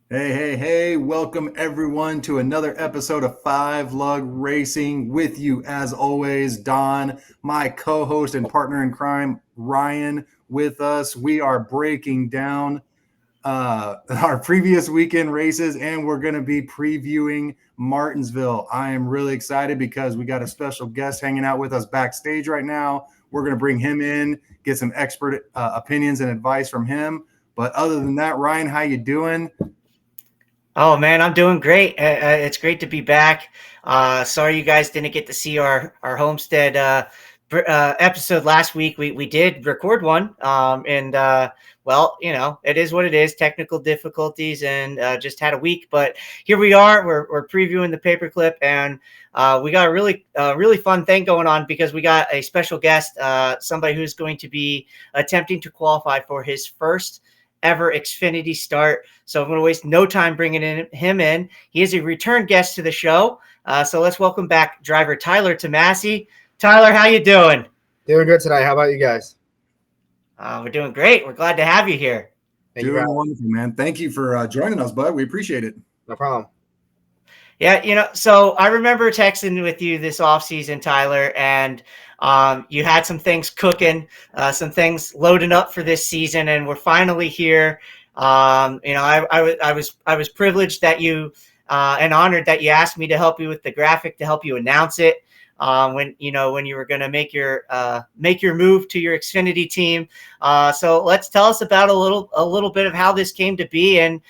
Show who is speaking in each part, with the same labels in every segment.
Speaker 1: Hey, hey, hey, welcome everyone to another episode of Five Lug Racing. With you, as always, Don, my co host and partner in crime, Ryan, with us. We are breaking down our previous weekend races and we're going to be previewing Martinsville. I am really excited because we got a special guest hanging out with us backstage right now. We're going to bring him in, get some expert opinions and advice from him. But other than that, Ryan, how you doing?
Speaker 2: Oh man, I'm doing great. It's great to be back. Sorry you guys didn't get to see our homestead episode last week. We did record one, and well, it is what it is. Technical difficulties, and just had a week, but here we are. We're previewing the paperclip, and we got a really fun thing going on because we got a special guest, somebody who's going to be attempting to qualify for his first ever Xfinity start. So I'm going to waste no time bringing him in. He is a return guest to the show. So let's welcome back driver Tyler Tomassi. Tyler, how you doing?
Speaker 3: Doing good tonight. How about you guys?
Speaker 2: We're doing great. We're glad to have you here.
Speaker 3: Thank you for
Speaker 1: Doing
Speaker 3: having
Speaker 1: wonderful, man. Thank you for joining us, bud. We appreciate it.
Speaker 3: me. No problem.
Speaker 2: Yeah, so I remember texting with you this off season, Tyler, and you had some things cooking, some things loading up for this season, and we're finally here. I was privileged that you and honored that you asked me to help you with the graphic to help you announce it. When you were going to make your move to your Xfinity team. So let's tell us about a little bit of how this came to be, and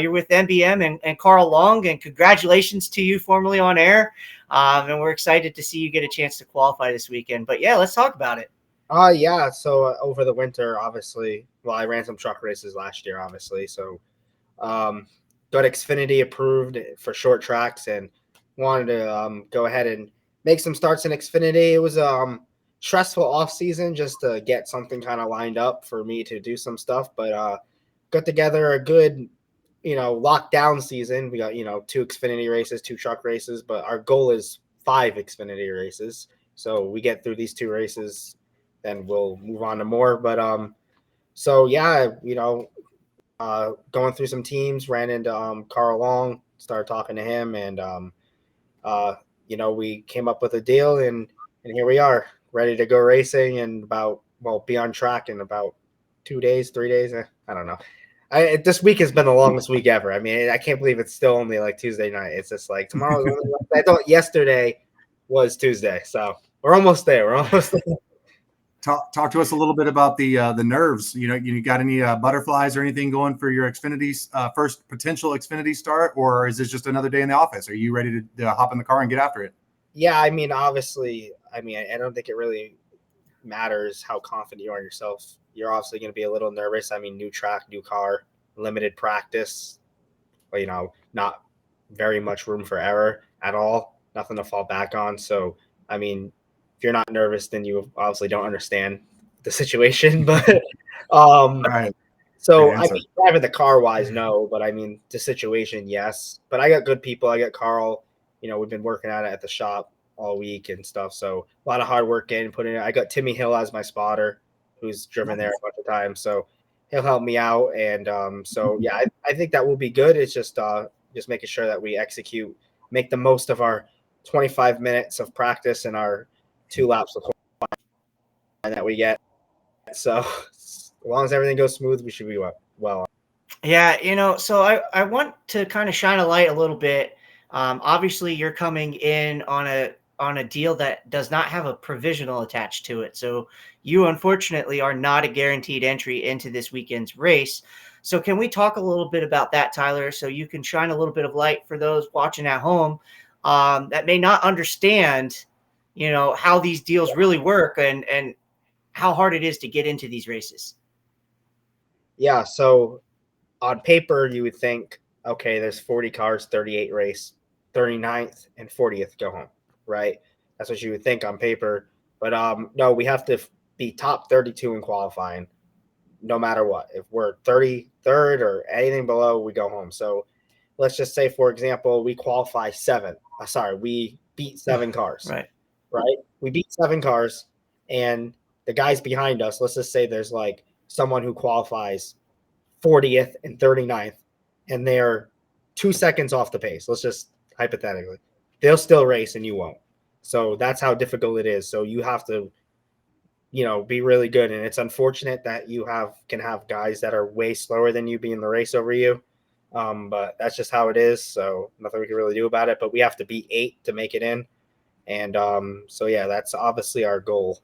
Speaker 2: you're with MBM and Carl Long, and congratulations to you formally on air. And we're excited to see you get a chance to qualify this weekend. But yeah, let's talk about it.
Speaker 3: Yeah. So over the winter, obviously, well, I ran some truck races last year, obviously. So got Xfinity approved for short tracks and wanted to go ahead and make some starts in Xfinity. It was stressful off season just to get something kind of lined up for me to do some stuff, but got together a good lockdown season. We got, two Xfinity races, two truck races, but our goal is five Xfinity races. So we get through these two races, then we'll move on to more. But so yeah, going through some teams, ran into Carl Long, started talking to him, and we came up with a deal, and here we are, ready to go racing, and be on track in about 2 days, 3 days. I don't know. This week has been the longest week ever. I mean, I can't believe it's still only like Tuesday night. It's just like tomorrow's only Wednesday. I thought yesterday was Tuesday, so we're almost there. We're almost there.
Speaker 1: Talk to us a little bit about the nerves. You got any butterflies or anything going for your Xfinity first potential Xfinity start, or is this just another day in the office? Are you ready to hop in the car and get after it?
Speaker 3: Yeah, I mean, obviously, I don't think it really matters how confident you are in yourself. You're obviously going to be a little nervous. I mean, new track, new car, limited practice, not very much room for error at all, nothing to fall back on. So, I mean, if you're not nervous, then you obviously don't understand the situation. But um,
Speaker 1: Right. Great
Speaker 3: so I
Speaker 1: answer.
Speaker 3: mean, driving the car wise, no, but I mean the situation, yes. But I got good people. I got Carl. We've been working at it at the shop all week and stuff. So a lot of hard work in putting it. I got Timmy Hill as my spotter, who's driven there a bunch of times. So he'll help me out. And so yeah, I think that will be good. It's just making sure that we execute, make the most of our 25 minutes of practice and our 2 laps of qualifying that we get. So as long as everything goes smooth, we should be well.
Speaker 2: Yeah, so I want to kind of shine a light a little bit. Obviously, you're coming in on a deal that does not have a provisional attached to it. So you unfortunately are not a guaranteed entry into this weekend's race. So can we talk a little bit about that, Tyler, so you can shine a little bit of light for those watching at home that may not understand, how these deals really work and how hard it is to get into these races.
Speaker 3: Yeah, so on paper, you would think, okay, there's 40 cars, 38 race, 39th and 40th go home, right? That's what you would think on paper. But no, we have to be top 32 in qualifying no matter what. If we're 33rd or anything below, we go home. So let's just say, for example, we qualify seven. We beat 7 cars,
Speaker 2: Right.
Speaker 3: right? We beat 7 cars, and the guys behind us, let's just say there's like someone who qualifies 40th and 39th. and they're 2 seconds off the pace, let's just hypothetically, they'll still race and you won't. So that's how difficult it is. So you have to, be really good. And it's unfortunate that you can have guys that are way slower than you be in the race over you. But that's just how it is. So nothing we can really do about it. But we have to beat 8 to make it in. And so yeah, that's obviously our goal.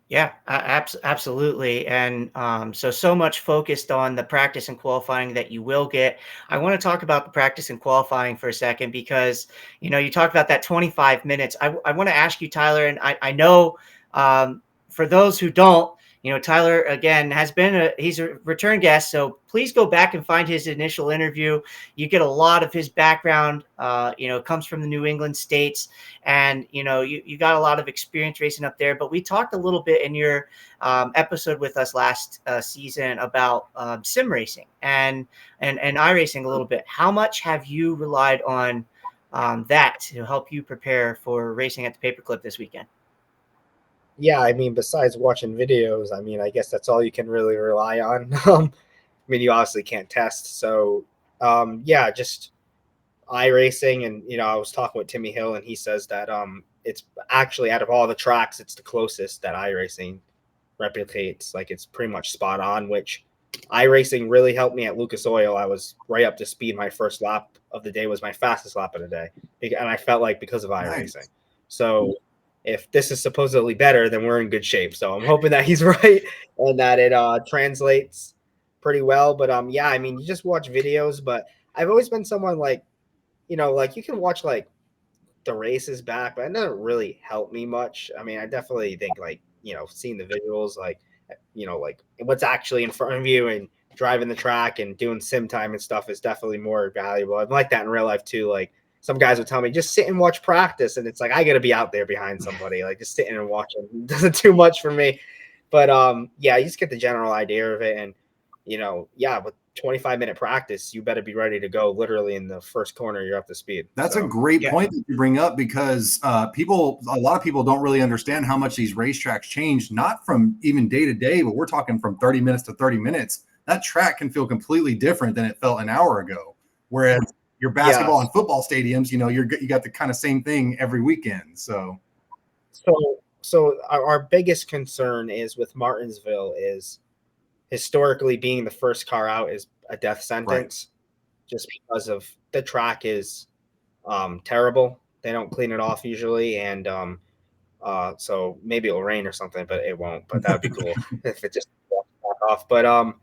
Speaker 2: Yeah, absolutely. And so much focused on the practice and qualifying that you will get. I want to talk about the practice and qualifying for a second because, you talked about that 25 minutes. I want to ask you, Tyler, and I know for those who don't, Tyler, again, he's a return guest. So please go back and find his initial interview. You get a lot of his background, comes from the New England states. And, you got a lot of experience racing up there. But we talked a little bit in your episode with us last season about sim racing and iRacing a little bit. How much have you relied on that to help you prepare for racing at the Paperclip this weekend?
Speaker 3: Yeah, I mean, besides watching videos, I mean, I guess that's all you can really rely on. I mean, you obviously can't test. So, yeah, just iRacing. And, I was talking with Timmy Hill, and he says that it's actually out of all the tracks, it's the closest that iRacing replicates. Like, it's pretty much spot on, which iRacing really helped me at Lucas Oil. I was right up to speed. My first lap of the day was my fastest lap of the day. And I felt like because of iRacing.
Speaker 1: Nice.
Speaker 3: So, if this is supposedly better, then we're in good shape. So I'm hoping that he's right and that it translates pretty well. But yeah, I mean, you just watch videos, but I've always been someone like, like you can watch like the races back, but it doesn't really help me much. I mean, I definitely think like, seeing the visuals, like, like what's actually in front of you and driving the track and doing sim time and stuff is definitely more valuable. I'm like that in real life too. Like, some guys would tell me just sit and watch practice, and it's like I got to be out there behind somebody, like just sitting and watching doesn't do much for me. But yeah, you just get the general idea of it, and yeah, with 25-minute practice, you better be ready to go. Literally in the first corner, you're up to speed.
Speaker 1: That's
Speaker 3: So,
Speaker 1: a great
Speaker 2: Yeah.
Speaker 1: point that you bring up because a lot of people don't really understand how much these racetracks change, not from even day to day, but we're talking from 30 minutes to 30 minutes. That track can feel completely different than it felt an hour ago. Whereas your
Speaker 3: yeah.
Speaker 1: basketball and football stadiums, you got the kind of same thing every weekend. So
Speaker 3: So our biggest concern is with Martinsville is historically being the first car out is a death sentence, just because of the track is terrible. They don't clean it off usually, and so maybe it'll rain or something, but it won't. But that would be cool if it just walks back off. But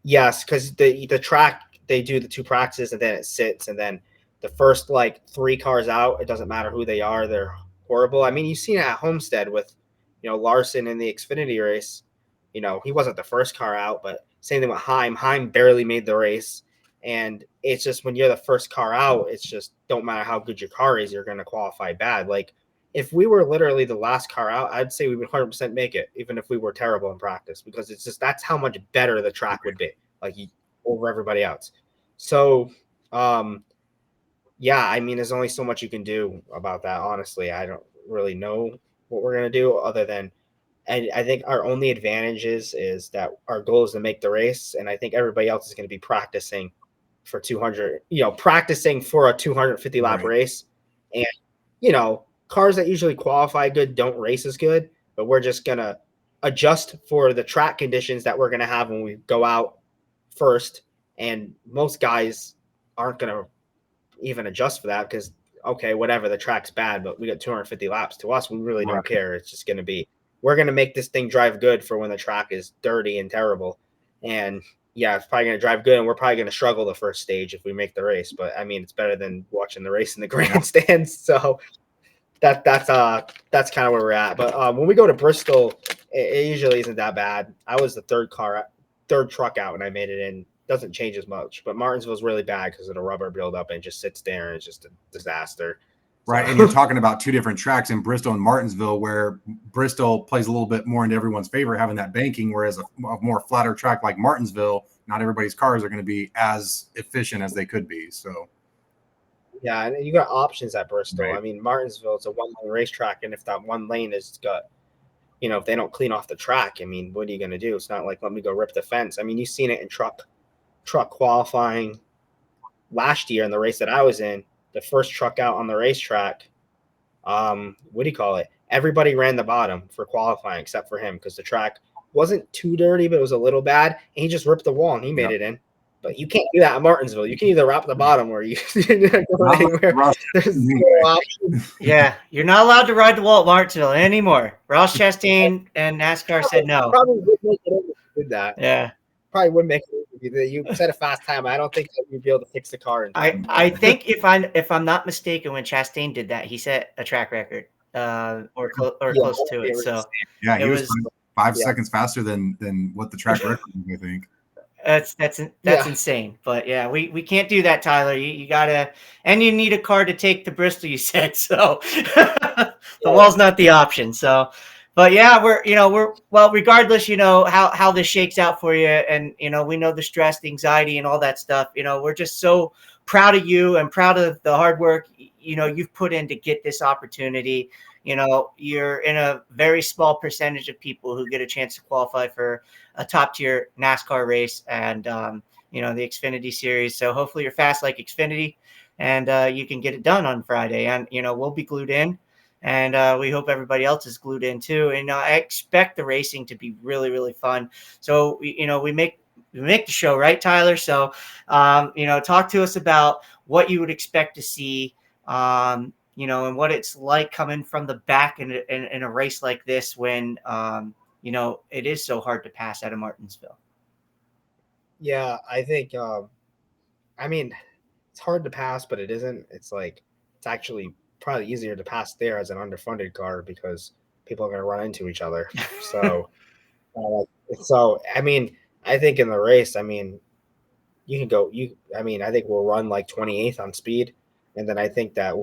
Speaker 3: yes, because the track, they do the 2 practices and then it sits, and then the first like 3 cars out, it doesn't matter who they are, they're horrible. I mean, you've seen it at Homestead with Larson in the Xfinity race. He wasn't the first car out, but same thing with Heim. Heim barely made the race, and it's just when you're the first car out, it's just don't matter how good your car is, you're going to qualify bad. Like, if we were literally the last car out, I'd say we would 100% make it, even if we were terrible in practice, because it's just that's how much better the track would be, like over everybody else. So, yeah, I mean, there's only so much you can do about that. Honestly, I don't really know what we're gonna do other than, and I think our only advantage is that our goal is to make the race, and I think everybody else is going to be practicing for 200, practicing for a 250 lap race, and cars that usually qualify good don't race as good, but we're just gonna adjust for the track conditions that we're gonna have when we go out first, and most guys aren't gonna even adjust for that because okay, whatever, the track's bad, but we got 250 laps. To us, we really don't care. It's just gonna be, we're gonna make this thing drive good for when the track is dirty and terrible. And yeah, it's probably gonna drive good, and we're probably gonna struggle the first stage if we make the race. But I mean, it's better than watching the race in the grandstands. So that's kind of where we're at. But when we go to Bristol, it usually isn't that bad. I was the third truck out, and I made it in. Doesn't change as much, but Martinsville's really bad because of the rubber buildup, and it just sits there, and it's just a disaster.
Speaker 1: Right.
Speaker 3: So.
Speaker 1: And you're talking about 2 different tracks in Bristol and Martinsville, where Bristol plays a little bit more into everyone's favor, having that banking, whereas a more flatter track like Martinsville, not everybody's cars are going to be as efficient as they could be. So,
Speaker 3: yeah, and you got options at Bristol.
Speaker 1: Right.
Speaker 3: I mean, Martinsville, it's a 1-lane racetrack, and if that 1 lane is got, if they don't clean off the track, I mean, what are you going to do? It's not like, let me go rip the fence. I mean, you've seen it in truck qualifying. last year in the race that I was in, the first truck out on the racetrack, what do you call it? Everybody ran the bottom for qualifying except for him because the track wasn't too dirty, but it was a little bad. And he just ripped the wall and he made it in. But you can't do that at Martinsville. You can either wrap the bottom or you're not going anywhere. There's no option.
Speaker 2: Yeah, you're not allowed to ride the wall at Martinsville anymore. Ross Chastain and NASCAR said no.
Speaker 3: Probably would make it if you did that.
Speaker 2: Yeah.
Speaker 3: Probably would make it if you set a fast time. I don't think that you'd be able to fix the car in time.
Speaker 2: I think if I'm not mistaken, when Chastain did that, he set a track record or close to it. So
Speaker 1: yeah, he was 5 seconds faster than what the track record was, I think.
Speaker 2: That's insane. But yeah, we can't do that, Tyler. You gotta, and you need a car to take to Bristol, you said. So the wall's not the option. So, but yeah, we're regardless, how this shakes out for you, and we know the stress, the anxiety, and all that stuff. We're just so proud of you and proud of the hard work you've put in to get this opportunity. You're in a very small percentage of people who get a chance to qualify for a top tier NASCAR race and, the Xfinity Series. So hopefully you're fast like Xfinity and you can get it done on Friday. And, we'll be glued in and we hope everybody else is glued in too. And I expect the racing to be really, really fun. So, we make the show, right, Tyler? So, talk to us about what you would expect to see, and what it's like coming from the back in a race like this when, it is so hard to pass out of Martinsville.
Speaker 3: Yeah, I think, it's hard to pass, but it isn't. It's actually probably easier to pass there as an underfunded car because people are going to run into each other. So, I think in the race, you can go, I think we'll run like 28th on speed. And then I think that,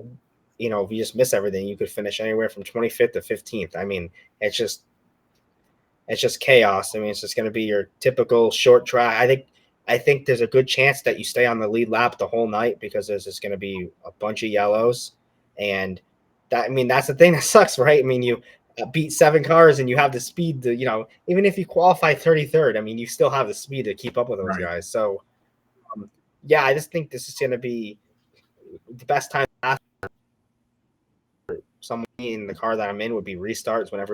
Speaker 3: if you just miss everything, you could finish anywhere from 25th to 15th. It's just chaos. It's just going to be your typical short track. I think there's a good chance that you stay on the lead lap the whole night because there's just going to be a bunch of yellows. And that's the thing that sucks, right? You beat 7 cars and you have the speed to, even if you qualify 33rd, you still have the speed to keep up with those guys. So, I just think this is going to be the best time to someone in the car that I'm in would be restarts when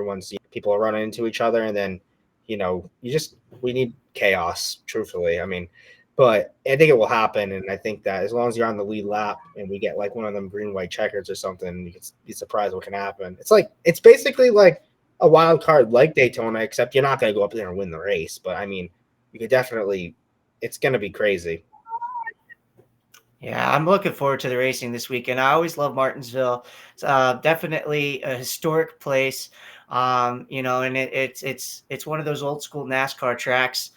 Speaker 3: people are running into each other. And then, we need chaos, truthfully. But I think it will happen. And I think that as long as you're on the lead lap and we get like one of them green, white checkers or something, you can be surprised what can happen. It's basically like a wild card like Daytona, except you're not going to go up there and win the race. But you could definitely, it's going to be crazy.
Speaker 2: Yeah, I'm looking forward to the racing this weekend. I always love Martinsville. It's definitely a historic place, and it's one of those old school NASCAR tracks.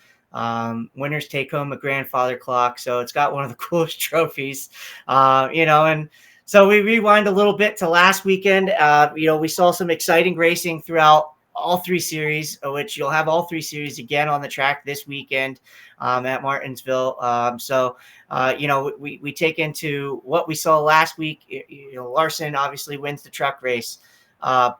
Speaker 2: Winners take home a grandfather clock, so it's got one of the coolest trophies, and so we rewind a little bit to last weekend. We saw some exciting racing throughout all 3 series, which you'll have all 3 series again on the track this weekend at Martinsville. We take into what we saw last week. Larson obviously wins the truck race.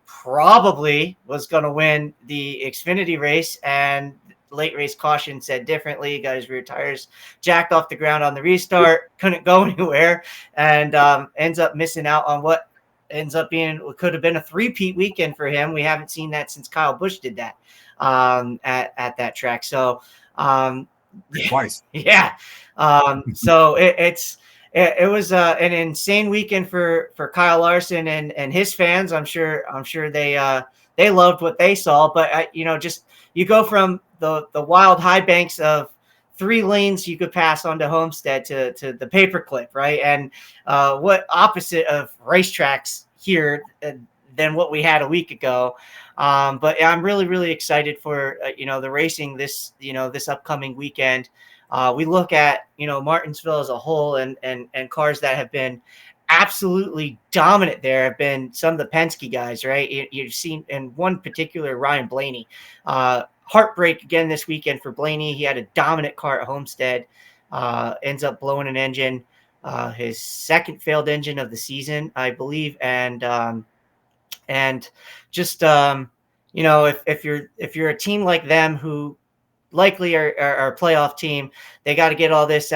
Speaker 2: Probably was going to win the Xfinity race, and late race caution said differently. Got his rear tires jacked off the ground on the restart, couldn't go anywhere, and ends up missing out on what ends up being what could have been a 3-peat weekend for him. We haven't seen that since Kyle Busch did that at that track. So
Speaker 1: twice.
Speaker 2: Yeah. So it was an insane weekend for Kyle Larson and his fans. I'm sure they loved what they saw, but you go from the wild high banks of 3 lanes you could pass onto Homestead to the paperclip, right? And what opposite of racetracks here than what we had a week ago. But I'm really, really excited for, the racing this upcoming weekend. We look at, Martinsville as a whole and cars that have been absolutely dominant there have been some of the Penske guys, right? You've seen in one particular, Ryan Blaney, heartbreak again this weekend for Blaney. He had a dominant car at Homestead, ends up blowing an engine, his second failed engine of the season, I believe. And just, if you're a team like them who likely our playoff team. They got to get all this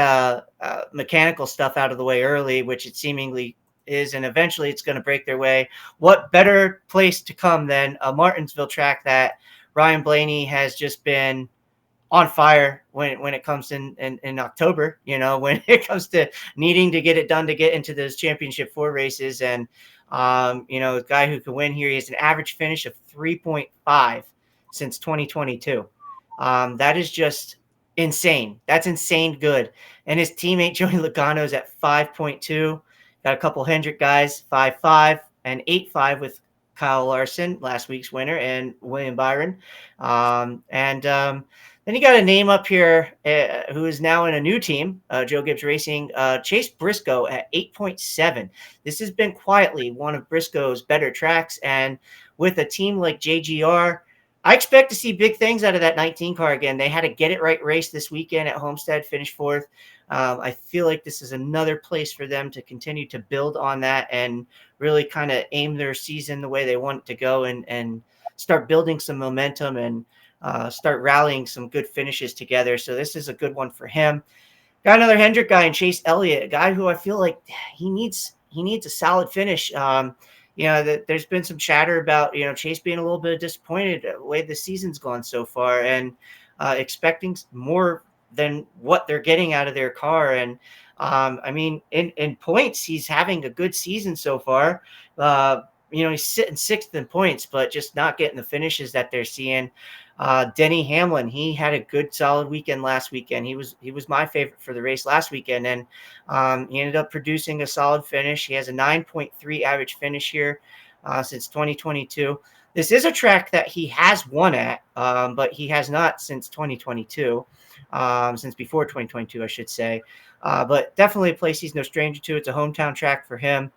Speaker 2: mechanical stuff out of the way early, which it seemingly is, and eventually it's going to break their way. What better place to come than a Martinsville track that Ryan Blaney has just been on fire when it comes in October, when it comes to needing to get it done to get into those championship 4 races. And, a guy who can win here, he has an average finish of 3.5 since 2022. That is just insane. That's insane good. And his teammate, Joey Logano's at 5.2. Got a couple Hendrick guys, 5.5 and 8.5 with Kyle Larson, last week's winner, and William Byron. Then you got a name up here who is now in a new team, Joe Gibbs Racing, Chase Briscoe at 8.7. This has been quietly one of Briscoe's better tracks. And with a team like JGR, I expect to see big things out of that 19 car again. They had a get it right race this weekend at Homestead, finished 4th. I feel like this is another place for them to continue to build on that and really kind of aim their season the way they want it to go and start building some momentum and start rallying some good finishes together. So this is a good one for him. Got another Hendrick guy in Chase Elliott, a guy who I feel like he needs a solid finish. There's been some chatter about, Chase being a little bit disappointed the way the season's gone so far and expecting more than what they're getting out of their car. And in points, he's having a good season so far. He's sitting 6th in points, but just not getting the finishes that they're seeing. Denny Hamlin, he had a good solid weekend last weekend. He was my favorite for the race last weekend, and he ended up producing a solid finish. He has a 9.3 average finish here since 2022. This is a track that he has won at, but he has not since 2022, since before 2022, I should say. But definitely a place he's no stranger to. It's a hometown track for him.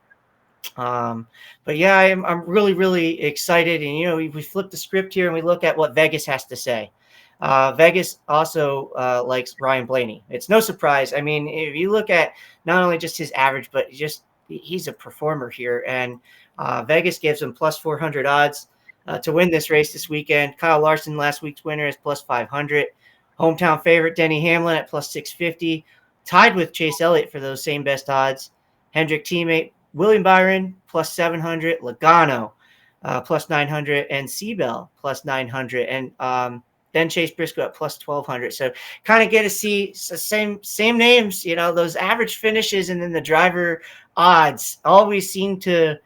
Speaker 2: But yeah, I'm really, really excited. And, we flip the script here and we look at what Vegas has to say. Vegas also likes Ryan Blaney. It's no surprise. I mean, if you look at not only just his average, but he's a performer here. And Vegas gives him plus 400 odds to win this race this weekend. Kyle Larson, last week's winner, is plus 500. Hometown favorite Denny Hamlin at plus 650. Tied with Chase Elliott for those same best odds. Hendrick teammate William Byron plus 700, Logano plus 900, and Seabell plus 900, and then Chase Briscoe at plus 1,200. So kind of get to see same names, those average finishes, and then the driver odds always seem to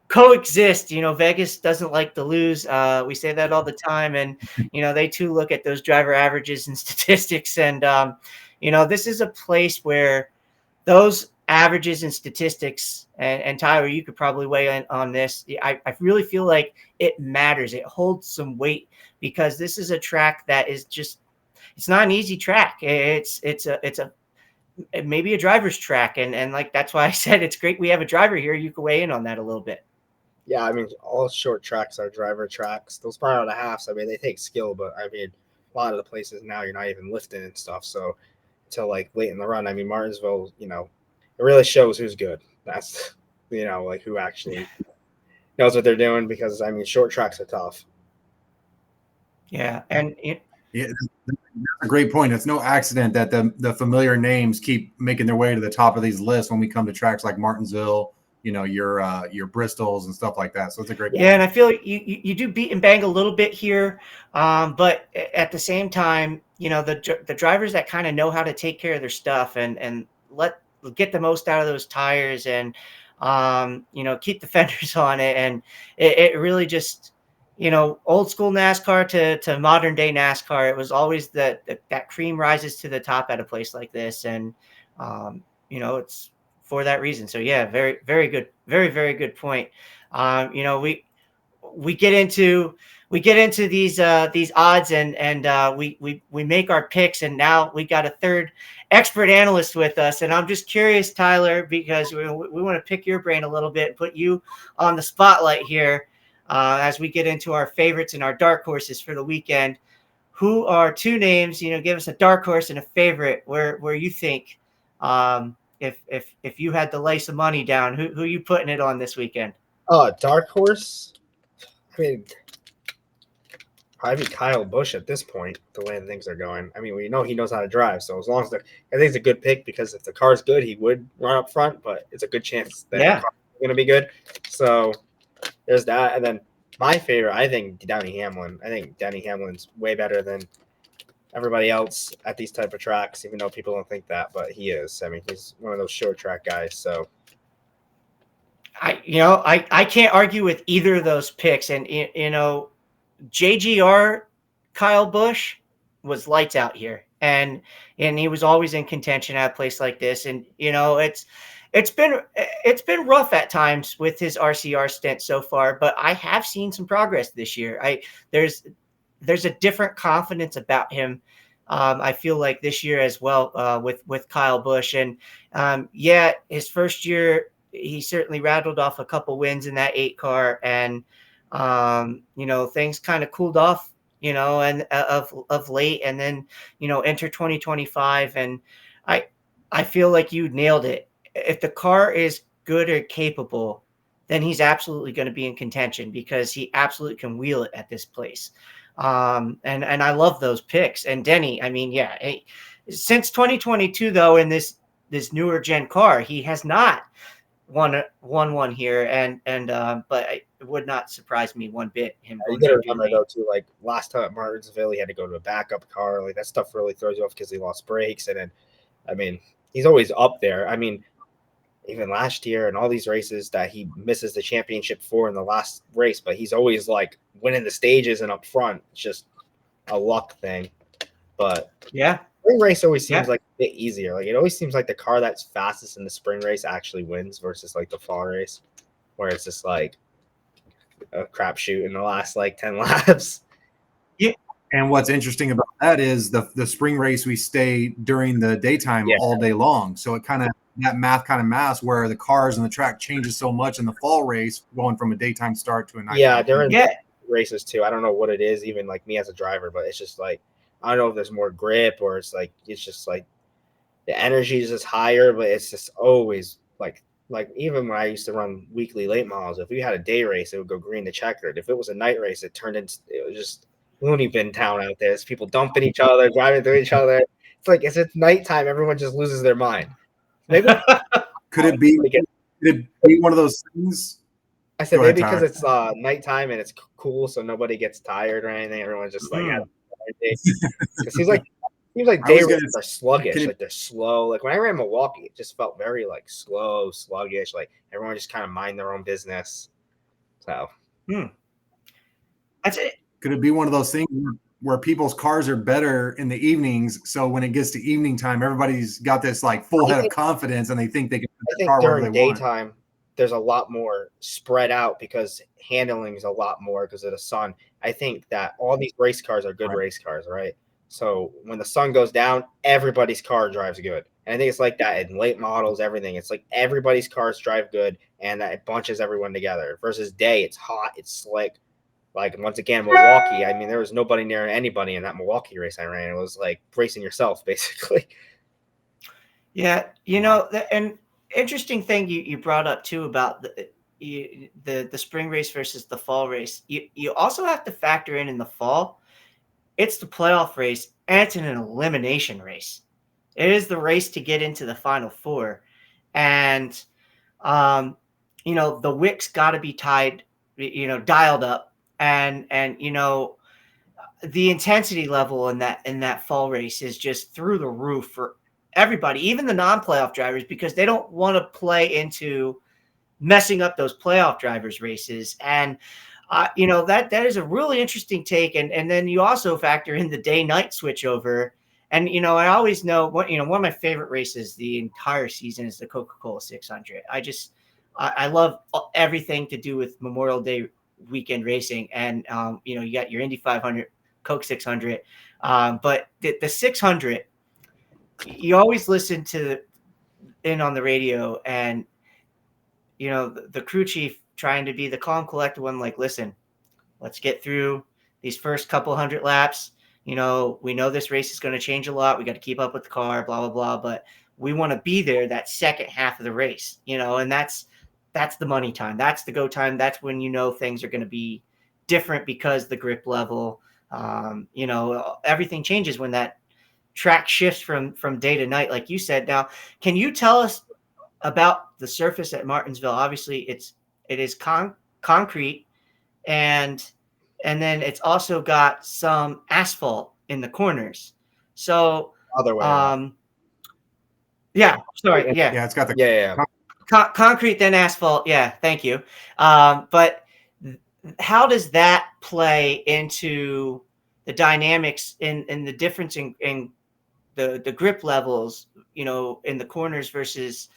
Speaker 2: coexist. Vegas doesn't like to lose. We say that all the time, and they too look at those driver averages and statistics, and this is a place where those averages and statistics, and Tyler, you could probably weigh in on this. I really feel like it matters. It holds some weight because this is a track that is it's not an easy track. It's maybe a driver's track. And like, that's why I said it's great we have a driver here. You can weigh in on that a little bit.
Speaker 3: Yeah, I mean, all short tracks are driver tracks. Those mile and a halves, I mean, they take skill, but I mean, a lot of the places now you're not even lifting and stuff. So until like late in the run, I mean, Martinsville, it really shows who's good. That's, like who actually knows what they're doing, because I mean, short tracks are tough.
Speaker 2: Yeah. And
Speaker 1: that's a great point. It's no accident that the familiar names keep making their way to the top of these lists when we come to tracks like Martinsville, your Bristols and stuff like that. So it's a great point.
Speaker 2: And I feel like you do beat and bang a little bit here, but at the same time, the drivers that kind of know how to take care of their stuff and get the most out of those tires and keep the fenders on it, and it really just old school NASCAR to modern day NASCAR. It was always that cream rises to the top at a place like this, and it's for that reason. So yeah, very, very good. Very, very good point. We get into these odds and we make our picks, and now we got a third expert analyst with us. And I'm just curious, Tyler, because we want to pick your brain a little bit, put you on the spotlight here as we get into our favorites and our dark horses for the weekend. Who are two names? Give us a dark horse and a favorite where you think. If you had to lay some money down, who you putting it on this weekend?
Speaker 3: Dark horse. I mean, probably Kyle Busch at this point, the way things are going. I mean, we know he knows how to drive, so as long as I think it's a good pick because if the car's good, he would run up front, but it's a good chance that the car's going to be good. So there's that. And then my favorite, I think Denny Hamlin. I think Denny Hamlin's way better than everybody else at these type of tracks, even though people don't think that, but he is. I mean, he's one of those short track guys. So
Speaker 2: I can't argue with either of those picks. And, JGR Kyle Busch was lights out here. And he was always in contention at a place like this. And, it's been rough at times with his RCR stint so far, but I have seen some progress this year. There's a different confidence about him. I feel like this year as well with Kyle Busch. And his first year, he certainly rattled off a couple wins in that 8 car, and things kind of cooled off, and of late, and then enter 2025, and I feel like you nailed it. If the car is good or capable, then he's absolutely going to be in contention because he absolutely can wheel it at this place. And I love those picks. And Denny, I mean, since 2022 though, in this newer gen car, he has not won one here, but it would not surprise me one bit.
Speaker 3: You got to remember though too, like last time at Martinsville, he had to go to a backup car. Like that stuff really throws you off because he lost brakes, and then, I mean, he's always up there. I mean, even last year and all these races that he misses the championship for in the last race, but he's always like winning the stages and up front. It's just a luck thing. But spring race always seems like a bit easier. Like it always seems like the car that's fastest in the spring race actually wins versus like the fall race, where it's just like a crapshoot in the last like 10 laps.
Speaker 1: Yeah. And what's interesting about that is the spring race, we stay during the daytime all day long. So it that math kind of maths where the cars and the track changes so much in the fall race, going from a daytime start to a night.
Speaker 3: Yeah, they're in races too. I don't know what it is, even like me as a driver, but it's just like, I don't know if there's more grip or it's just like the energy is just higher, but it's just always like even when I used to run weekly late models, if we had a day race, it would go green to checkered. If it was a night race, it was just loony bin town out there. It's people dumping each other, driving through each other. It's like, if it's nighttime, everyone just loses their mind. Maybe
Speaker 1: could it be one of those things?
Speaker 3: I said maybe because it's nighttime and it's cool, so nobody gets tired or anything. Everyone's just like, it seems like day races are sluggish, like they're slow. Like when I ran Milwaukee, it just felt very like slow, sluggish. Like everyone just kind of mind their own business. So
Speaker 2: that's it.
Speaker 1: Could it be one of those things where people's cars are better in the evenings, so when it gets to evening time, everybody's got this like full head of confidence and they think they can
Speaker 3: put their car wherever they want? Daytime, there's a lot more spread out because handling is a lot more because of the sun. I think that all these race cars are good race cars, right? So when the sun goes down, everybody's car drives good. And I think it's like that in late models, everything. It's like everybody's cars drive good and that it bunches everyone together. Versus day, it's hot, it's slick. Like, once again, Milwaukee, I mean, there was nobody near anybody in that Milwaukee race I ran. It was like racing yourself, basically.
Speaker 2: Yeah, an interesting thing you brought up, too, about the spring race versus the fall race. You also have to factor in the fall. It's the playoff race, and it's an elimination race. It is the race to get into the Final Four. And, the wicks got to be tied, dialed up. And the intensity level in that fall race is just through the roof for everybody, even the non-playoff drivers, because they don't want to play into messing up those playoff drivers' races. And that is a really interesting take. And then you also factor in the day-night switchover. And I always know one of my favorite races the entire season is the Coca-Cola 600. I love everything to do with Memorial Day weekend racing, and you got your Indy 500, Coke 600, but the 600, you always listen to in on the radio, and the crew chief trying to be the calm, collected one, like, listen, let's get through these first couple hundred laps. We know this race is going to change a lot. We got to keep up with the car, blah blah blah, but we want to be there that second half of the race, and that's the money time. That's the go time. That's when things are going to be different because the grip level, Everything changes when that track shifts from day to night, like you said. Now, can you tell us about the surface at Martinsville? Obviously, it is concrete, and then it's also got some asphalt in the corners. So,
Speaker 3: Other way around.
Speaker 2: Yeah, sorry, yeah.
Speaker 1: Yeah, it's got the
Speaker 3: Yeah.
Speaker 2: Concrete then asphalt. Yeah, thank you. But how does that play into the dynamics in the difference in the grip levels, in the corners versus,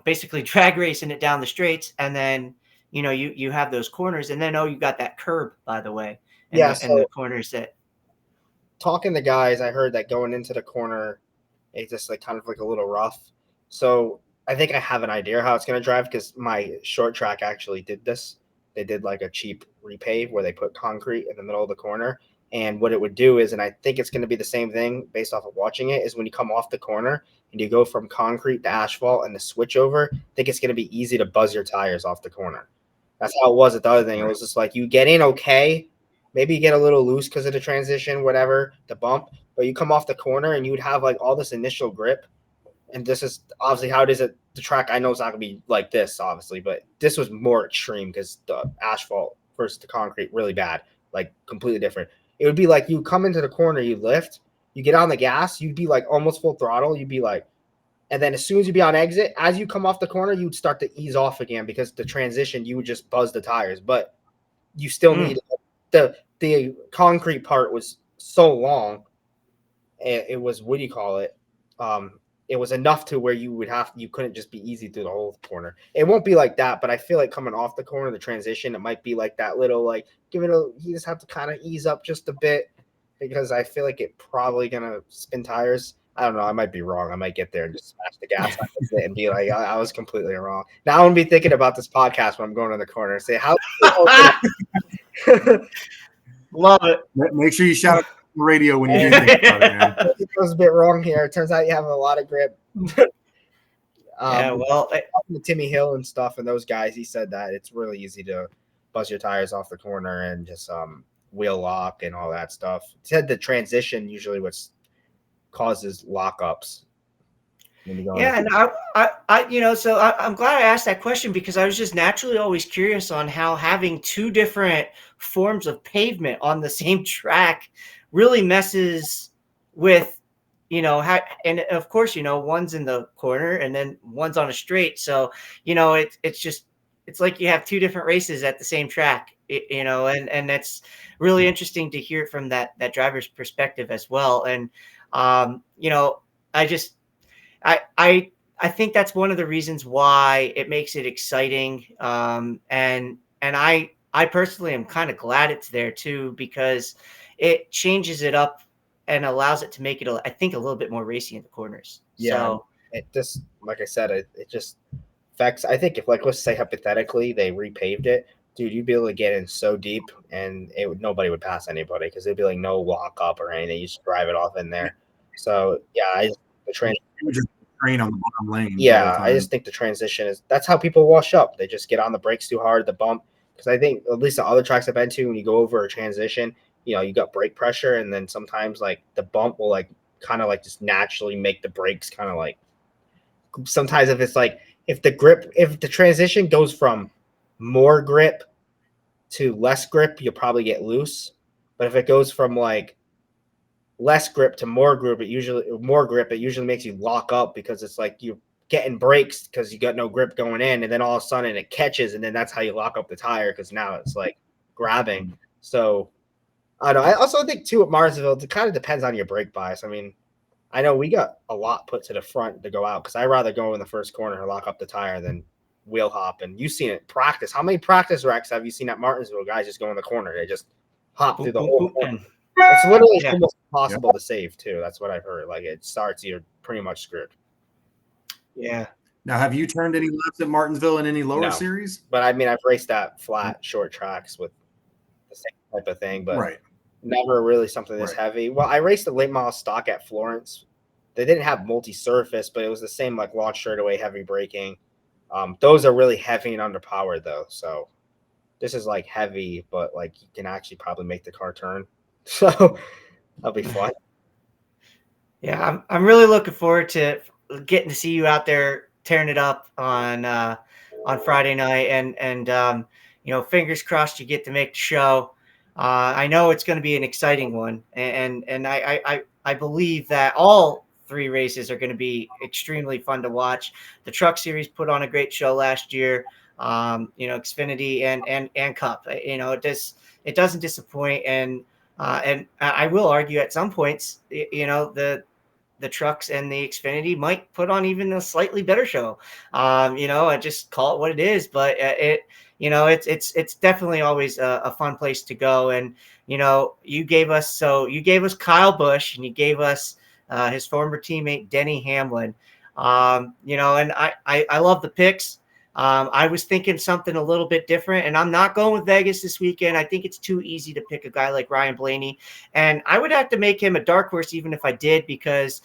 Speaker 2: basically drag racing it down the straights, and then you have those corners, and then you got that curb, by the way, and
Speaker 3: Yeah,
Speaker 2: the
Speaker 3: so
Speaker 2: corners that.
Speaker 3: talking to guys, I heard that going into the corner, it's just like kind of like a little rough. So I think I have an idea how it's going to drive because my short track actually did this. They did like a cheap repave where they put concrete in the middle of the corner. And what it would do is, and I think it's going to be the same thing based off of watching it, is when you come off the corner and you go from concrete to asphalt and the switch over, I think it's going to be easy to buzz your tires off the corner. That's how it was at the other thing. It was just like you get in okay, maybe you get a little loose because of the transition, whatever, the bump, but you come off the corner and you would have like all this initial grip. And this is obviously how it is at the track. I know it's not going to be like this, obviously, but this was more extreme because the asphalt versus the concrete, really bad, like completely different. It would be like you come into the corner, you lift, you get on the gas, you'd be like almost full throttle. You'd be like, and then as soon as you be on exit, as you come off the corner, you'd start to ease off again because the transition, you would just buzz the tires. But you still need the concrete part was so long. It was, what do you call it? It was enough to where you couldn't just be easy through the whole corner. It won't be like that, but I feel like coming off the corner, the transition, it might be like that little, like, you just have to kind of ease up just a bit because I feel like it probably gonna spin tires. I don't know. I might be wrong. I might get there and just smash the gas and be like, I was completely wrong. Now I'm gonna be thinking about this podcast when I'm going to the corner and say, how
Speaker 2: Love it.
Speaker 1: Make sure you shout out the radio when you do think about it, man.
Speaker 3: it was a bit wrong here. It turns out you have a lot of grip.
Speaker 2: Yeah, well,
Speaker 3: Timmy Hill and stuff and those guys, he said that it's really easy to buzz your tires off the corner and just wheel lock and all that stuff. He said the transition usually what causes lockups.
Speaker 2: Yeah, and so I'm glad I asked that question because I was just naturally always curious on how having two different forms of pavement on the same track really messes with, how, and of course, one's in the corner and then one's on a straight. So, it's like you have two different races at the same track, and that's really interesting to hear from that driver's perspective as well. And, I think that's one of the reasons why it makes it exciting. And I personally am kind of glad it's there too, because it changes it up and allows it to make it, I think, a little bit more racy in the corners.
Speaker 3: Yeah.
Speaker 2: So
Speaker 3: it just, like I said, it just affects. I think if, like, let's say hypothetically they repaved it, dude, you'd be able to get in so deep and nobody would pass anybody because there'd be like no lock up or anything. You just drive it off in there. So yeah, the train
Speaker 1: on the bottom lane.
Speaker 3: Yeah, I just think the transition that's how people wash up. They just get on the brakes too hard, the bump. Because I think at least the other tracks I've been to, when you go over a transition, you got brake pressure, and then sometimes like the bump will like kind of like just naturally make the brakes kind of like. Sometimes if it's like if the transition goes from more grip to less grip, you'll probably get loose. But if it goes from like less grip to more grip, it usually makes you lock up because it's like you're getting brakes because you got no grip going in, and then all of a sudden it catches, and then that's how you lock up the tire because now it's like grabbing. So I don't know. I also think too at Martinsville, it kind of depends on your brake bias. I mean, I know we got a lot put to the front to go out because I'd rather go in the first corner and lock up the tire than wheel hop. And you've seen it practice. How many practice wrecks have you seen at Martinsville? Guys just go in the corner. They just hop through the whole corner. It's literally almost impossible to save too. That's what I've heard. Like it starts, you're pretty much screwed.
Speaker 2: Yeah.
Speaker 1: Now, have you turned any laps at Martinsville in any lower
Speaker 3: No.
Speaker 1: series?
Speaker 3: But I mean, I've raced that flat, short tracks with the same type of thing, but never really something this heavy. Well, I raced the late model stock at Florence. They didn't have multi-surface, but it was the same like launch straightaway, heavy braking. Those are really heavy and underpowered though, so this is like heavy, but like you can actually probably make the car turn. So that'll be fun.
Speaker 2: Yeah, I'm really looking forward to getting to see you out there tearing it up on Friday night, and fingers crossed you get to make the show. I know it's going to be an exciting one, and I believe that all three races are going to be extremely fun to watch. The Truck Series put on a great show last year. Xfinity and Cup. It doesn't disappoint, and I will argue at some points, the trucks and the Xfinity might put on even a slightly better show. I just call it what it is, but it's definitely always a fun place to go. And you gave us Kyle Busch, and you gave us his former teammate Denny Hamlin. And I love the picks. I was thinking something a little bit different, and I'm not going with Vegas this weekend. I think it's too easy to pick a guy like Ryan Blaney, and I would have to make him a dark horse even if I did, because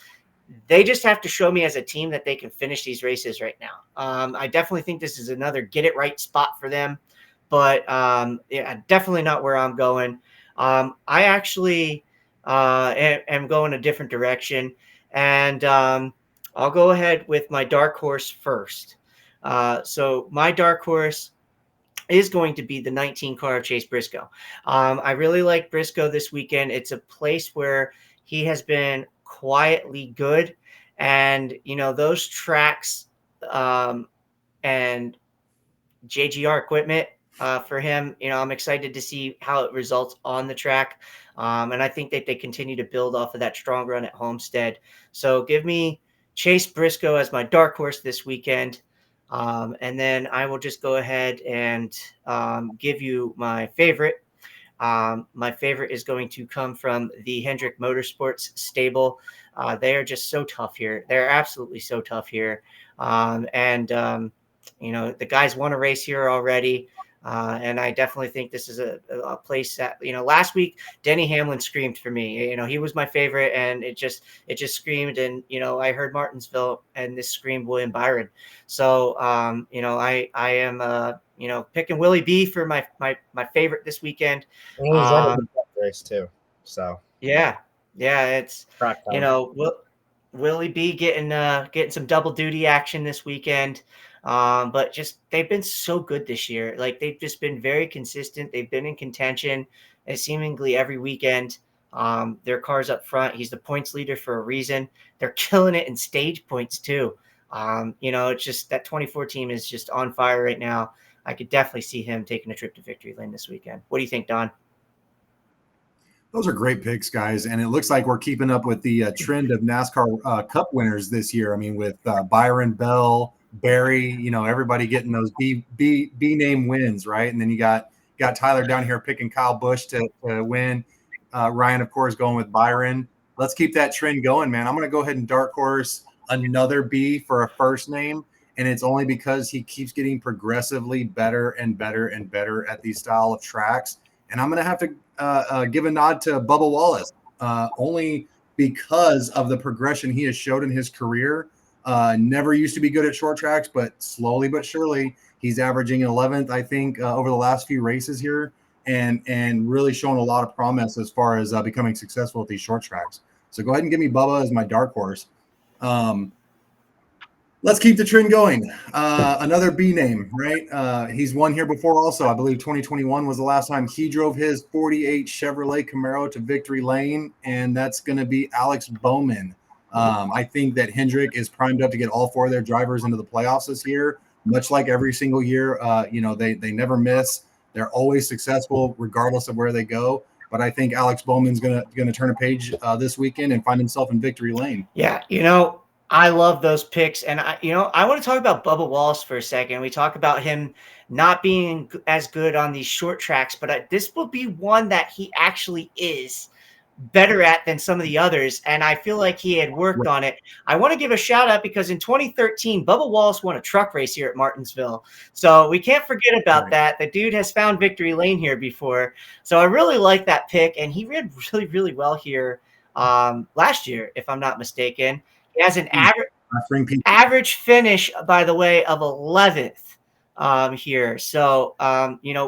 Speaker 2: they just have to show me as a team that they can finish these races right now. I definitely think this is another get it right spot for them, but definitely not where I'm going. I actually am going a different direction, and I'll go ahead with my dark horse first. So my dark horse is going to be the 19 car of Chase Briscoe. I really like Briscoe this weekend. It's a place where he has been quietly good, and those tracks and JGR equipment for him. I'm excited to see how it results on the track, and I think that they continue to build off of that strong run at Homestead. So give me Chase Briscoe as my dark horse this weekend. And then I will just go ahead and give you my favorite. My favorite is going to come from the Hendrick Motorsports stable. They are just so tough here. They're absolutely so tough here. The guys won a race here already. And I definitely think this is a place that, last week, Denny Hamlin screamed for me. He was my favorite, and it just screamed. And, I heard Martinsville, and this screamed William Byron. So, I am, picking Willie B for my favorite this weekend.
Speaker 3: And he's running the race too. So
Speaker 2: Yeah, it's,
Speaker 3: crack time.
Speaker 2: Willie B getting some double duty action this weekend. But just they've been so good this year. Like, they've just been very consistent. They've been in contention seemingly every weekend. Their car's up front. He's the points leader for a reason. They're killing it in stage points too. It's just that 24 team is just on fire right now. I could definitely see him taking a trip to victory lane this weekend. What do you think, Don?
Speaker 1: Those are great picks, guys. And it looks like we're keeping up with the trend of NASCAR Cup winners this year. I mean, with Byron, Bell, Barry, everybody getting those B name wins, right? And then you got Tyler down here picking Kyle Busch to win. Ryan, of course, going with Byron. Let's keep that trend going, man. I'm going to go ahead and dark horse another B for a first name. And it's only because he keeps getting progressively better and better and better at these style of tracks. And I'm going to have to give a nod to Bubba Wallace, only because of the progression he has showed in his career. Never used to be good at short tracks, but slowly but surely he's averaging 11th, I think, over the last few races here, and really showing a lot of promise as far as becoming successful at these short tracks. So go ahead and give me Bubba as my dark horse. Let's keep the trend going. Another B name, right? He's won here before also. I believe 2021 was the last time he drove his 48 Chevrolet Camaro to victory lane, and that's going to be Alex Bowman. I think that Hendrick is primed up to get all four of their drivers into the playoffs this year, much like every single year. They never miss. They're always successful regardless of where they go. But I think Alex Bowman's gonna turn a page this weekend and find himself in victory lane.
Speaker 2: Yeah, I love those picks. And I want to talk about Bubba Wallace for a second. We talk about him not being as good on these short tracks, but this will be one that he actually is better at than some of the others. And I feel like he had worked on it. I want to give a shout out because in 2013, Bubba Wallace won a truck race here at Martinsville. So we can't forget about that. The dude has found victory lane here before. So I really like that pick. And he ran really, really well here last year, if I'm not mistaken. He has an average finish, by the way, of 11th. here. So,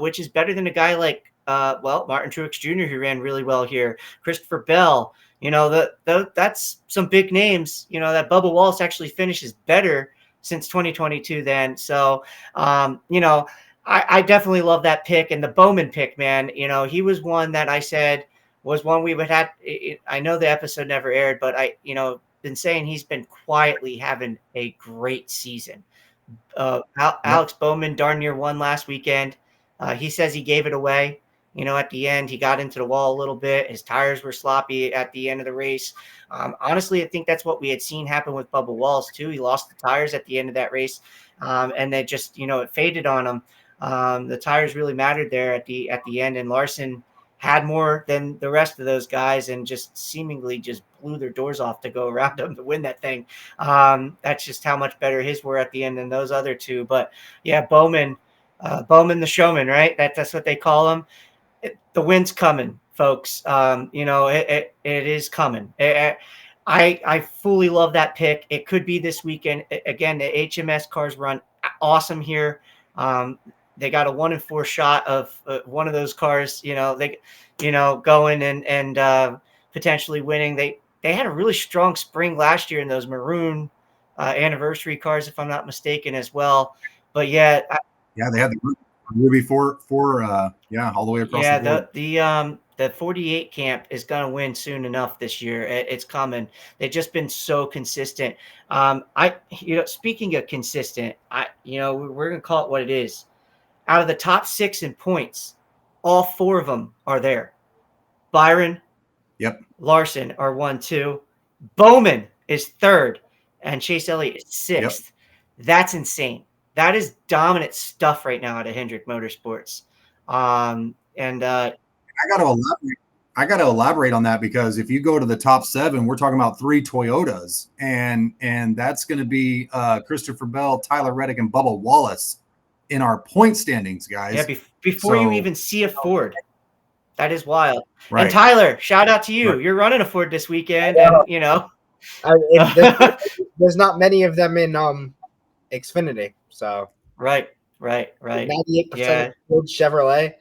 Speaker 2: which is better than a guy like, Martin Truex Jr., who ran really well here, Christopher Bell. That's some big names. That Bubba Wallace actually finishes better since 2022 then. So, I definitely love that pick. And the Bowman pick, man, he was one that I said was one we would have. I know the episode never aired, but been saying he's been quietly having a great season.
Speaker 1: Yep.
Speaker 2: Alex Bowman darn near won last weekend. He says he gave it away. At the end, he got into the wall a little bit. His tires were sloppy at the end of the race. Honestly, I think that's what we had seen happen with Bubba Wallace too. He lost the tires at the end of that race, and they just, it faded on him. The tires really mattered there at the end, and Larson had more than the rest of those guys and just seemingly just blew their doors off to go around them to win that thing. That's just how much better his were at the end than those other two. But yeah, Bowman the showman, right? That's what they call him. The win's coming, folks. It is coming. I fully love that pick. It could be this weekend. Again, the HMS cars run awesome here. They got a 1 in 4 shot of one of those cars, going and potentially winning. They had a really strong spring last year in those maroon anniversary cars, if I'm not mistaken, as well. But yeah,
Speaker 1: They had the Ruby four, all the way across the board.
Speaker 2: The 48 camp is going to win soon enough this year. It's coming. They've just been so consistent. Speaking of consistent, we're going to call it what it is. Out of the top 6 in points, all 4 of them are there. Byron,
Speaker 1: Yep.
Speaker 2: Larson are 1, 2. Bowman is 3rd, and Chase Elliott is 6th. Yep. That's insane. That is dominant stuff right now at a Hendrick Motorsports. I
Speaker 1: got to elaborate on that, because if you go to the top 7, we're talking about 3 Toyotas, and that's going to be Christopher Bell, Tyler Reddick, and Bubba Wallace in our point standings, guys.
Speaker 2: Yeah, before you even see a Ford. That is wild.
Speaker 1: Right.
Speaker 2: And Tyler, shout out to you. Right. You're running a Ford this weekend, and
Speaker 3: there's not many of them in Xfinity. So
Speaker 2: right.
Speaker 3: 98% Ford Chevrolet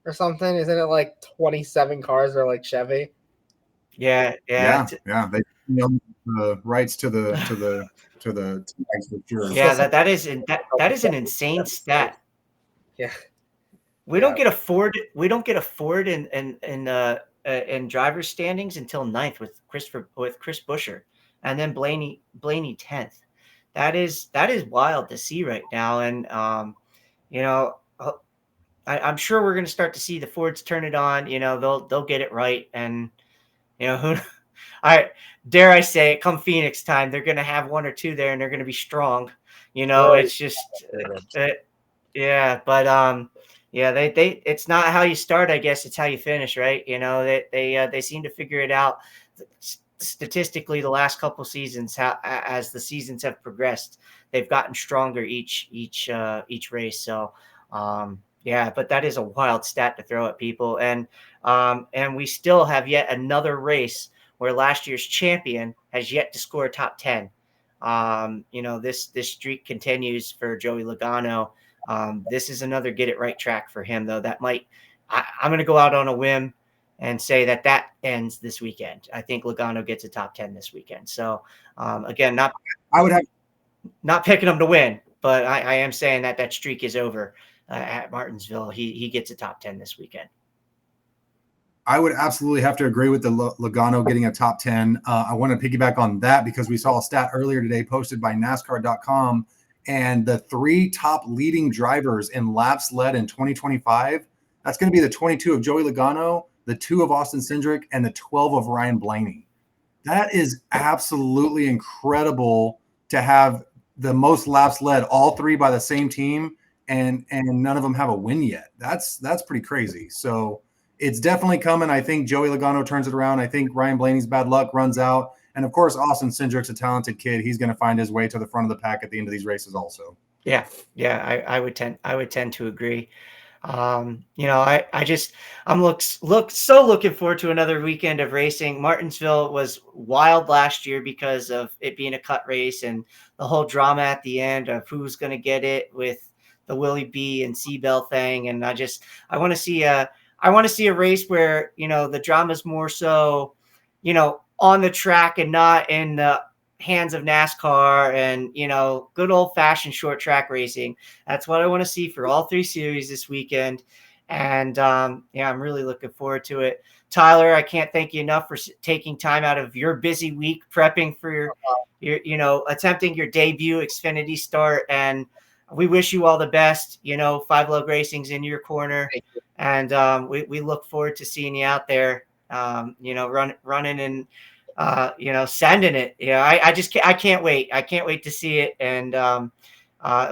Speaker 3: or something. Isn't it like 27 cars are like Chevy?
Speaker 2: Yeah.
Speaker 1: They the rights to the for sure.
Speaker 2: Yeah, that is an insane stat.
Speaker 3: Yeah.
Speaker 2: We don't get a Ford. We don't get a Ford in driver's standings until 9th with Chris Buescher, and then Blaney 10th. That is wild to see right now, and I'm sure we're going to start to see the Fords turn it on. They'll get it right, and who. I dare I say it, come Phoenix time, they're going to have 1 or 2 there, and they're going to be strong. It's just, yeah. But they it's not how you start, I guess it's how you finish, right? They seem to figure it out statistically the last couple seasons. As the seasons have progressed, they've gotten stronger each race. So, but that is a wild stat to throw at people, and we still have yet another race where last year's champion has yet to score a top 10. This streak continues for Joey Logano. This is another get it right track for him, though. That I'm going to go out on a whim and say that ends this weekend. I think Logano gets a top 10 this weekend. So again, not picking him to win, but I am saying that streak is over at Martinsville. He gets a top 10 this weekend.
Speaker 1: I would absolutely have to agree with the Logano getting a top 10. I want to piggyback on that because we saw a stat earlier today posted by NASCAR.com, and the 3 top leading drivers in laps led in 2025, that's going to be the 22 of Joey Logano, the 2 of Austin Cindric, and the 12 of Ryan Blaney. That is absolutely incredible to have the most laps led, all 3 by the same team, and none of them have a win yet. That's pretty crazy. So it's definitely coming. I think Joey Logano turns it around. I think Ryan Blaney's bad luck runs out. And, of course, Austin Cindric's a talented kid. He's going to find his way to the front of the pack at the end of these races also.
Speaker 2: Yeah, I would tend to agree. I'm so looking forward to another weekend of racing. Martinsville was wild last year because of it being a cut race and the whole drama at the end of who's going to get it with Willie B and Seabell thing, and I want to see a race where the drama is more so on the track and not in the hands of NASCAR and good old fashioned short track racing. That's what I want to see for all 3 series this weekend. And I'm really looking forward to it. Tyler, I can't thank you enough for taking time out of your busy week prepping for your attempting your debut Xfinity start. And we wish you all the best. Five Lug Racing's in your corner, and we look forward to seeing you out there. Running and sending it. I can't wait. I can't wait to see it. And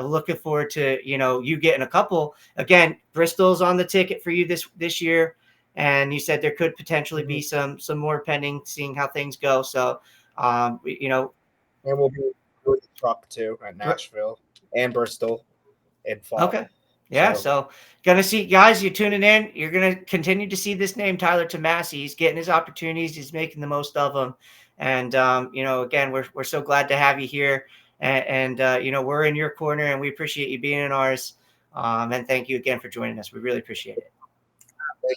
Speaker 2: looking forward to you getting a couple. Again, Bristol's on the ticket for you this year, and you said there could potentially be some more pending, seeing how things go. So
Speaker 3: and we'll be doing the truck too at Nashville and Bristol in fall.
Speaker 2: Okay. Yeah, so gonna see, guys, you're tuning in. You're gonna continue to see this name, Tyler Tomassi. He's getting his opportunities. He's making the most of them. And again, we're so glad to have you here. And we're in your corner, and we appreciate you being in ours. And thank you again for joining us. We really appreciate it.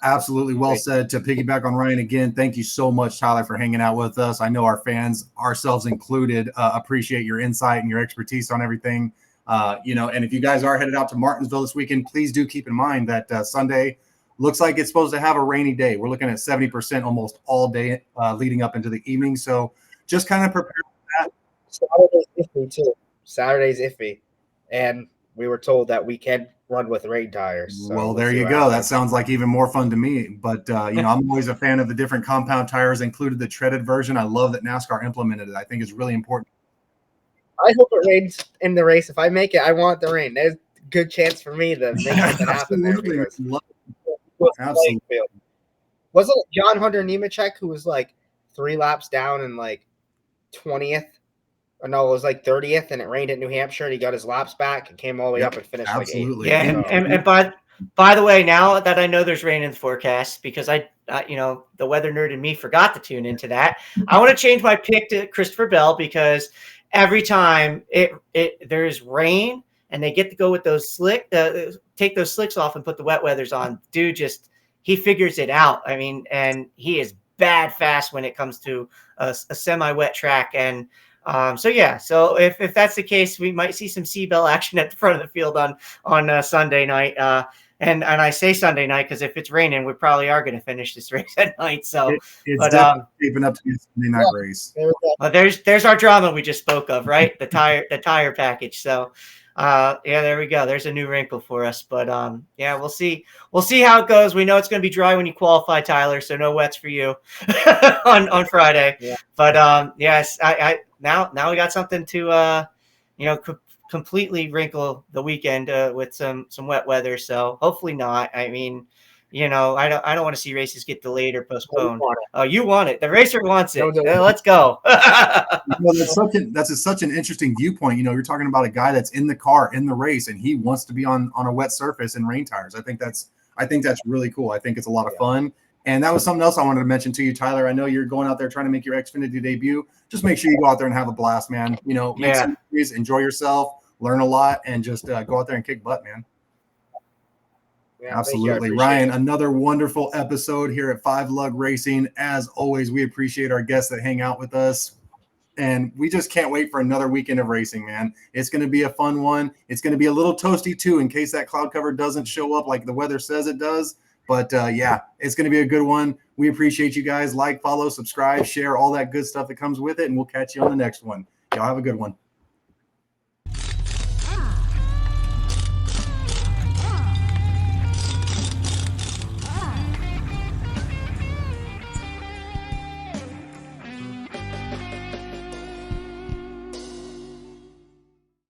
Speaker 1: Absolutely. Well said. To piggyback on Ryan again, thank you so much, Tyler, for hanging out with us. I know our fans, ourselves included, appreciate your insight and your expertise on everything. And if you guys are headed out to Martinsville this weekend, please do keep in mind that Sunday looks like it's supposed to have a rainy day. We're looking at 70% almost all day leading up into the evening. So just kind of prepare for that.
Speaker 3: Saturday's iffy too. Saturday's iffy. And we were told that we can run with rain tires. So
Speaker 1: well, there you go. That sounds like even more fun to me. But, I'm always a fan of the different compound tires, included the treaded version. I love that NASCAR implemented it. I think it's really important.
Speaker 3: I hope it rains in the race. If I make it, I want the rain. There's a good chance for me to make something happen there.
Speaker 1: Absolutely.
Speaker 3: Wasn't it John Hunter Nemechek who was like 3 laps down and like 20th? Or no, it was like 30th, and it rained at New Hampshire, and he got his laps back and came all the way up and finished
Speaker 1: absolutely.
Speaker 3: like
Speaker 2: 8th. Yeah, and by the way, now that I know there's rain in the forecast, because the weather nerd in me forgot to tune into that, I want to change my pick to Christopher Bell, because every time there's rain and they get to go with those take those slicks off and put the wet weathers on, dude, he figures it out. I mean, and he is bad fast when it comes to a semi-wet track. And so if that's the case, we might see some Seabell action at the front of the field on Sunday night. And I say Sunday night because if it's raining, we probably are going to finish this race at night. So
Speaker 1: it's definitely shaping up to be a Sunday night race.
Speaker 2: There's our drama we just spoke of, right? The tire package. So there we go. There's a new wrinkle for us. But we'll see how it goes. We know it's going to be dry when you qualify, Tyler. So no wets for you on Friday. Yeah. But yes, I now we got something to completely wrinkle the weekend with some wet weather. So hopefully not. I mean, I don't want to see races get delayed or postponed. Oh, you want it. The racer wants it. Let's go.
Speaker 1: That's such an interesting viewpoint. You're talking about a guy that's in the car in the race, and he wants to be on a wet surface and rain tires. I think that's really cool. I think it's a lot of fun. And that was something else I wanted to mention to you, Tyler. I know you're going out there trying to make your Xfinity debut. Just make sure you go out there and have a blast, man. Make some memories, enjoy yourself, learn a lot, and just go out there and kick butt, man. Yeah, absolutely. Ryan, another wonderful episode here at Five Lug Racing. As always, we appreciate our guests that hang out with us. And we just can't wait for another weekend of racing, man. It's going to be a fun one. It's going to be a little toasty, too, in case that cloud cover doesn't show up like the weather says it does. But, it's going to be a good one. We appreciate you guys. Like, follow, subscribe, share, all that good stuff that comes with it. And we'll catch you on the next one. Y'all have a good one.